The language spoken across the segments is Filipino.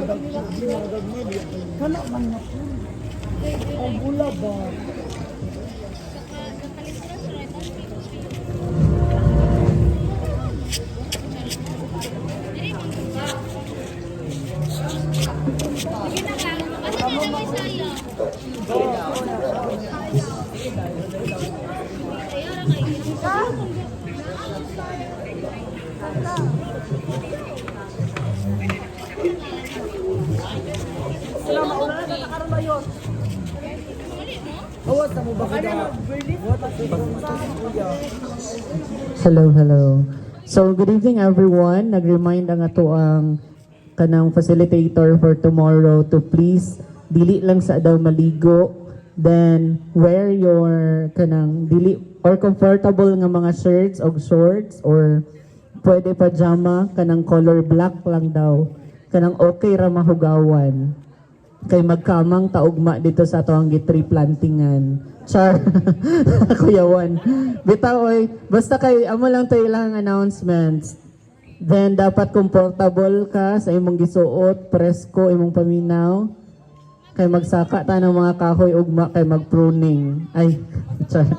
Kana man na. Ang bula ba? Hello. So, good evening everyone. Nag-remind ang ato ang kanang facilitator for tomorrow to please dili lang sa daw maligo, then wear your kanang dili or comfortable nga mga shirts o shorts or pwede pajama kanang color black lang daw. Kanang okay ra mahugawan. Kay magkamang taugma dito sa ato ang tree plantingan. Char. Kuyawan. Bitaw oy, basta kay amo lang tayo ilang announcements. Then dapat comfortable ka sa imong gisuot, presko imong paminaw. Kay magsaka ta ng mga kahoy ugma kay magpruning. Ay, char.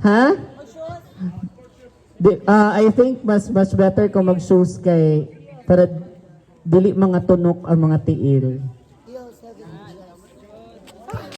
Ha? I think mas better kung mag-shoes kay para dili mga tunok ang mga tiil.